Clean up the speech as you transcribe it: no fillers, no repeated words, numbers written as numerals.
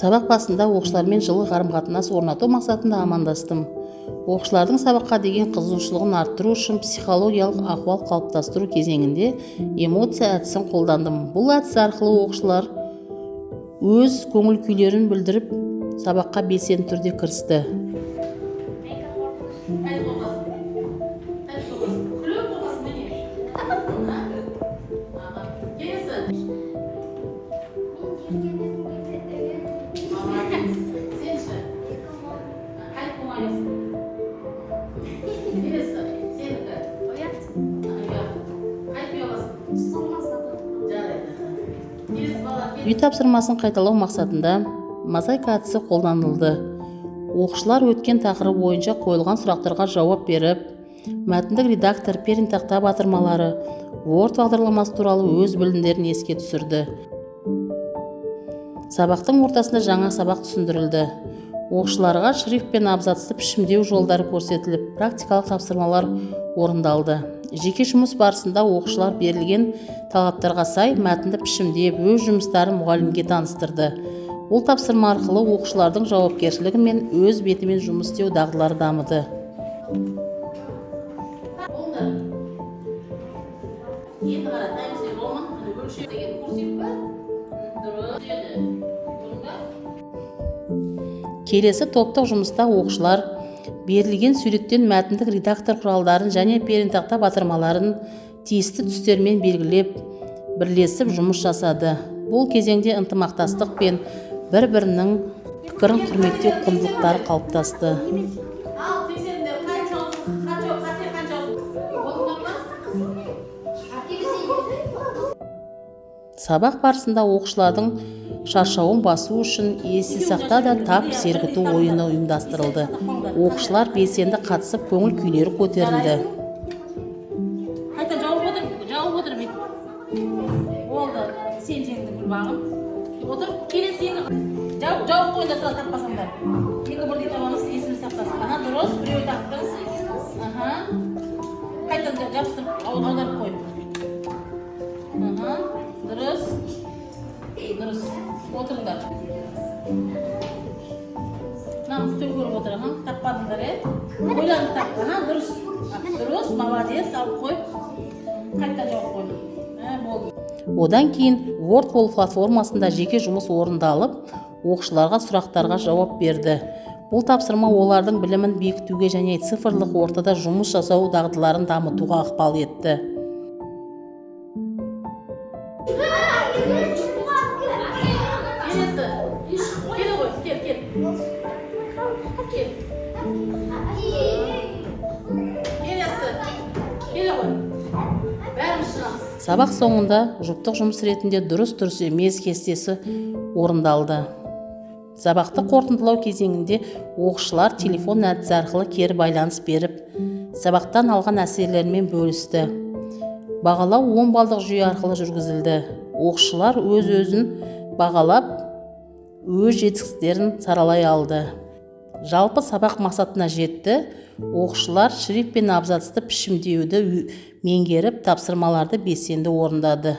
Сабақ басында оқушылармен жылы қарым-қатынас орнату мақсатында амандастым. Оқушылардың сабаққа деген қызығушылығын арттыру үшін психологиялық ахуал қалыптастыру кезеңінде эмоция әдісін қолдандым. Бұл әдіс арқылы оқушылар өз көңіл күйлерін білдіріп, сабаққа белсенді түрде кірісті. Үй тапсырмасын қайталау мақсатында мозаика әдісі қолданылды. Оқушылар өткен тақырып бойынша қойылған сұрақтарға жауап беріп, мәтіндік редактор, пернетақта батырмалары, Word бағдарламасы туралы өз білімдерін еске түсірді. Сабақтың ортасында жаңа сабақ түсіндірілді. Оқушыларға шрифт пен абзацты пішімдеу жолдары көрсетіліп, практикалық тапсырмалар орындалды. Жеке жұмыс барысында оқушылар берілген талаптарға сай мәтінді пішімдеп, өз жұмыстарын мұғалімге таныстырды. Бұл тапсырма арқылы оқушылардың жауапкершілігі мен өз бетімен жұмыс істеу дағдылары дамыды. Келесі топтық жұмыста оқушылар берілген суреттен мәтіндік редактор құралдарын және пернетақта батырмаларын тиісті түстермен белгілеп, бірлесіп жұмыс жасады. Бұл кезеңде ынтымақтастық пен бір-бірінің пікірін құрметтеу құндылықтары қалыптасты. Сабақ барысында оқушылардың шаршауын басу үшін есте сақта да тап сергіту ойыны ұйымдастырылды. Оқушылар белсенді қатысып, көңіл күйлері көтерілді. Қайта жауып отыр бек. Болды, сен жеңдің Гүлбағым. Отыр, келесі жауып қойында сұрақ таппасаңдар. Екі бірдей табамыз, есіміз сақтасын. Дұрыс, біреуі тақтыңыз. Қайта жабыстырып, аударып қой. Дұрыс. Дұрыс. Отырыңдар. Намысты көріп отыр, таппадыңдар, ойланып тапты, дұрыс. Дұрыс, молодец, алып қой. Қайта жауып қой. Болды. Одан кейін Word платформасында жеке жұмыс орындалып, оқушыларға сұрақтарға жауап берді. Бұл тапсырма олардың білімін бекітуге және цифрлық ортада жұмыс жасау дағдыларын дамытуға ықпал етті. Сабақ соңында жұптық жұмыс ретінде дұрыс емес кестесі орындалды. Сабақты қорытындылау кезеңінде оқушылар телефон әдісі арқылы кері байланыс беріп, сабақтан алған әсерлерімен бөлісті. Бағалау 10 балдық жүйе арқылы жүргізілді. Оқушылар өз-өзін бағалап, өз жетістіктерін саралай алды. Жалпы сабақ мақсатына жетті. Оқушылар шрифт пен абзацты пішімдеуді меңгеріп, тапсырмаларды белсенді орындады.